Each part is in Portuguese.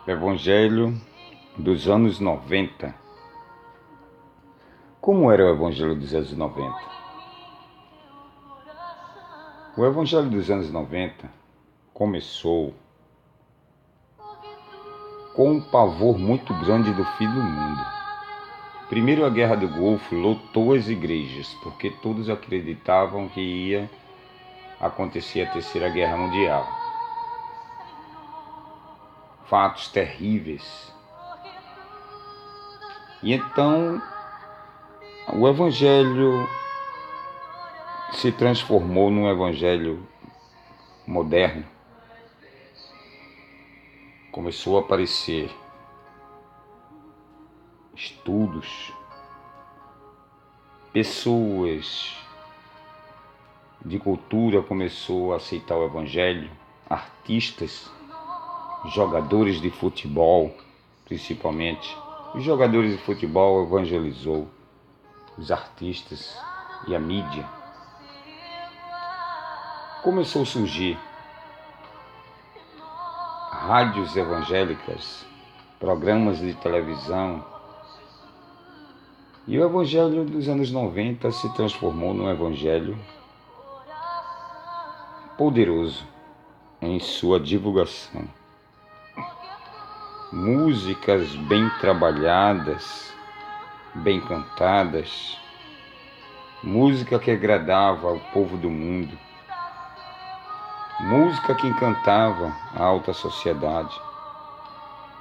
Evangelho dos anos 90. Como era o Evangelho dos anos 90? O Evangelho dos anos 90 começou com um pavor muito grande do fim do mundo. Primeiro, a Guerra do Golfo lotou as igrejas, porque todos acreditavam que ia acontecer a Terceira Guerra Mundial. Fatos terríveis. E então, o Evangelho se transformou num Evangelho moderno. Começou a aparecer estudos, pessoas de cultura começou a aceitar o Evangelho, artistas, jogadores de futebol, principalmente. Os jogadores de futebol evangelizou os artistas e a mídia. Começou a surgir rádios evangélicas, programas de televisão. E o Evangelho dos anos 90 se transformou num Evangelho poderoso em sua divulgação. Músicas bem trabalhadas, bem cantadas, música que agradava ao povo do mundo, música que encantava a alta sociedade.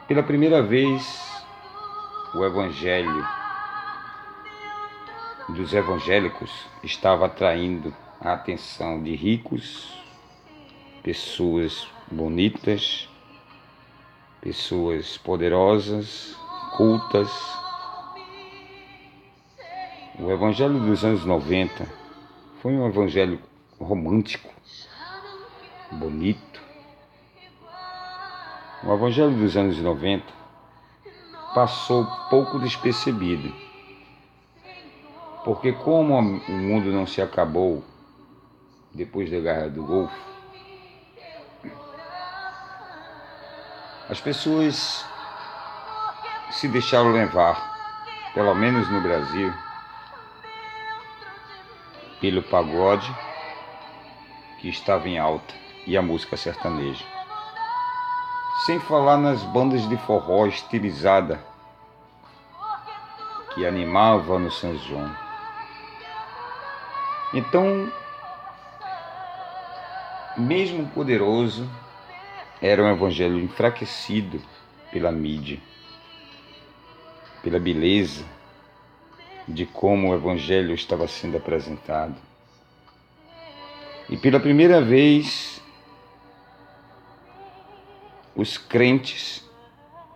Pela primeira vez, o Evangelho dos evangélicos estava atraindo a atenção de ricos, pessoas bonitas, pessoas poderosas, cultas. O Evangelho dos anos 90 foi um evangelho romântico, bonito. O Evangelho dos anos 90 passou pouco despercebido, porque como o mundo não se acabou depois da Guerra do Golfo, as pessoas se deixaram levar, pelo menos no Brasil, pelo pagode que estava em alta e a música sertaneja. Sem falar nas bandas de forró estilizada que animavam no São João. Então, mesmo poderoso, era um evangelho enfraquecido pela mídia, pela beleza de como o evangelho estava sendo apresentado. E pela primeira vez, os crentes,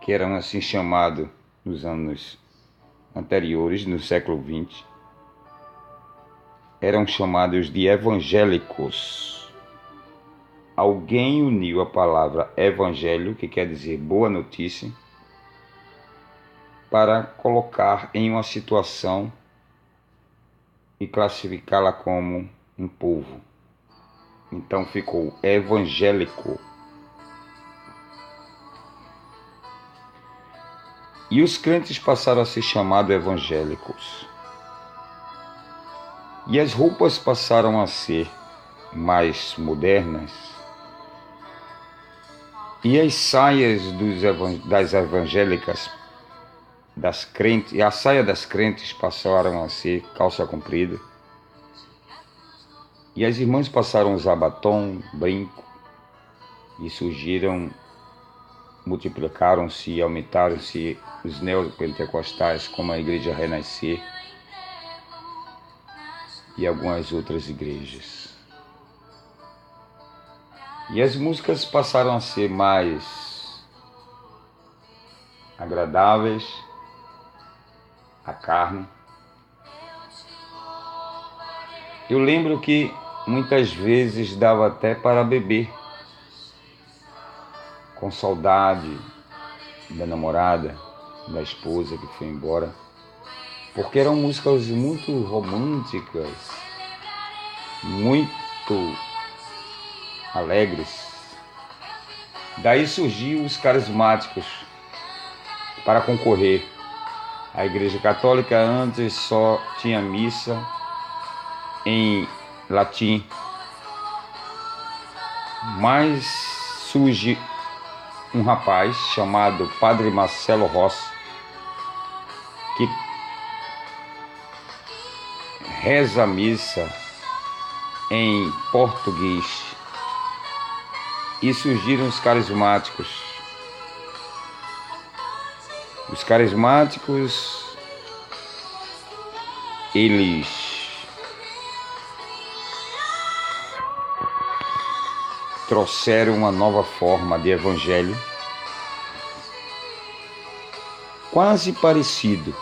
que eram assim chamados nos anos anteriores, no século XX, eram chamados de evangélicos. Alguém uniu a palavra evangelho, que quer dizer boa notícia, para colocar em uma situação e classificá-la como um povo. Então ficou evangélico. E os crentes passaram a ser chamados evangélicos. E as roupas passaram a ser mais modernas. E as saias das evangélicas, das crentes, e a saia das crentes passaram a ser calça comprida. E as irmãs passaram a usar batom, brinco, e multiplicaram-se e aumentaram-se os neopentecostais, como a Igreja Renascer e algumas outras igrejas. E as músicas passaram a ser mais agradáveis à carne. Eu lembro que muitas vezes dava até para beber, com saudade da namorada, da esposa que foi embora, porque eram músicas muito românticas, muito alegres, Daí surgiu os carismáticos para concorrer. A Igreja Católica antes só tinha missa em latim, mas surge um rapaz chamado Padre Marcelo Rossi, que reza a missa em português, e surgiram os carismáticos. Os carismáticos, eles trouxeram uma nova forma de evangelho, quase parecido,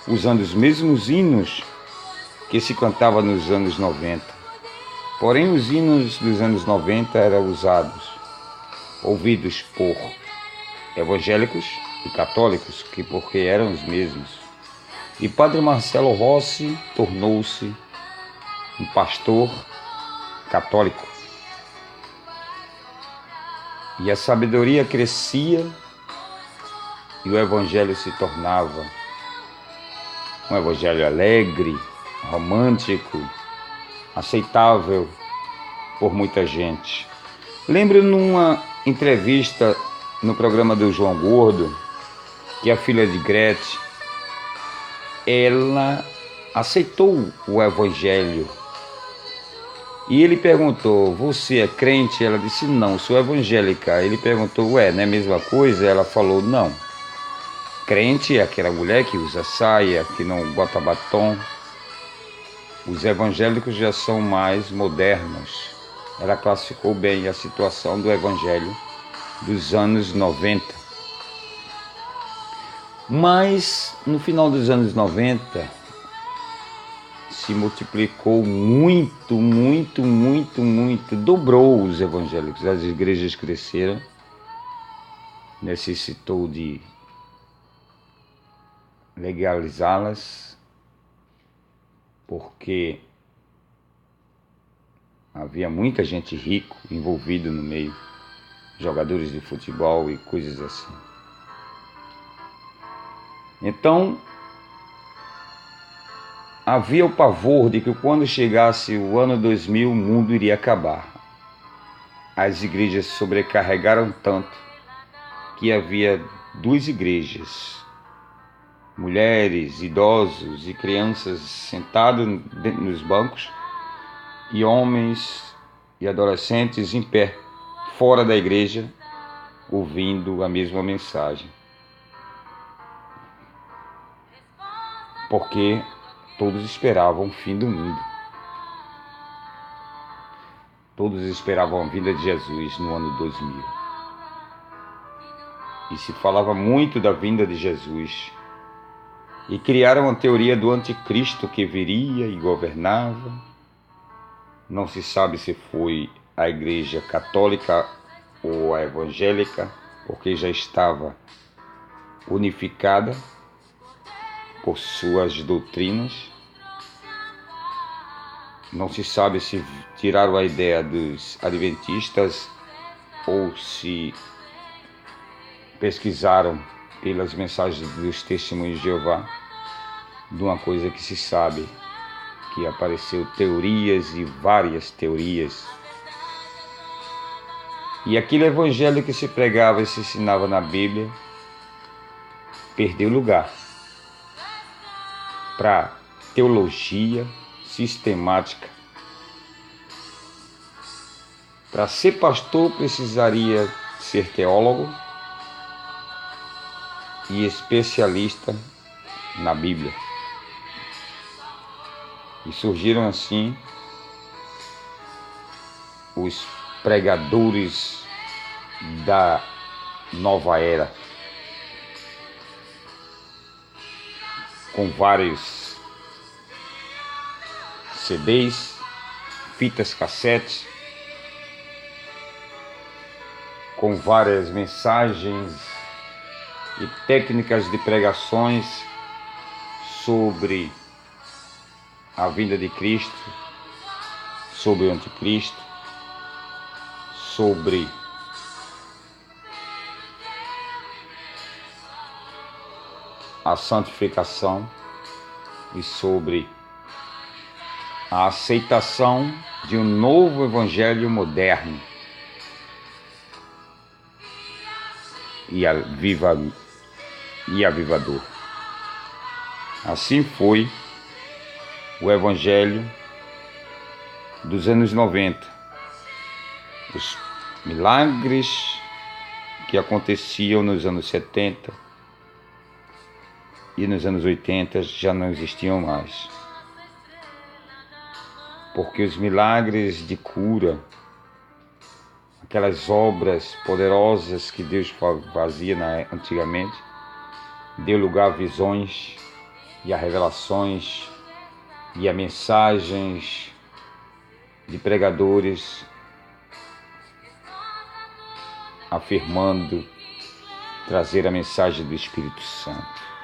usando os mesmos hinos que se cantava nos anos 90. Porém, os hinos dos anos 90 eram ouvidos por evangélicos e católicos, porque eram os mesmos. E Padre Marcelo Rossi tornou-se um pastor católico. E a sabedoria crescia e o evangelho se tornava um evangelho alegre, romântico, aceitável por muita gente. Lembro numa entrevista no programa do João Gordo que a filha de Gretchen, ela aceitou o evangelho. E ele perguntou: você é crente? Ela disse: não, sou evangélica. Ele perguntou: ué, não é a mesma coisa? Ela falou: não. Crente é aquela mulher que usa saia, que não bota batom. Os evangélicos já são mais modernos. Ela classificou bem a situação do evangelho dos anos 90. Mas no final dos anos 90 se multiplicou muito, dobrou os evangélicos. As igrejas cresceram, necessitou de legalizá-las, porque havia muita gente rica envolvida no meio, jogadores de futebol e coisas assim. Então, havia o pavor de que quando chegasse o ano 2000, o mundo iria acabar. As igrejas sobrecarregaram tanto que havia 2 igrejas. Mulheres, idosos e crianças sentados nos bancos e homens e adolescentes em pé, fora da igreja, ouvindo a mesma mensagem. Porque todos esperavam o fim do mundo. Todos esperavam a vinda de Jesus no ano 2000. E se falava muito da vinda de Jesus. E criaram a teoria do anticristo que viria e governava. Não se sabe se foi a igreja católica ou a evangélica, porque já estava unificada por suas doutrinas. Não se sabe se tiraram a ideia dos adventistas ou se pesquisaram pelas mensagens dos testemunhos de Jeová. De uma coisa que se sabe, que apareceu teorias e várias teorias. E aquele evangelho que se pregava e se ensinava na Bíblia perdeu lugar para teologia sistemática. Para ser pastor precisaria ser teólogo e especialista na Bíblia. E surgiram assim os pregadores da nova era, com vários CDs, fitas cassete, com várias mensagens e técnicas de pregações sobre a vinda de Cristo, sobre o anticristo, sobre a santificação e sobre a aceitação de um novo evangelho moderno e avivador. Assim foi o evangelho dos anos 90. Os milagres que aconteciam nos anos 70 e nos anos 80 já não existiam mais. Porque os milagres de cura, aquelas obras poderosas que Deus fazia antigamente, deu lugar a visões e a revelações e a mensagens de pregadores afirmando trazer a mensagem do Espírito Santo.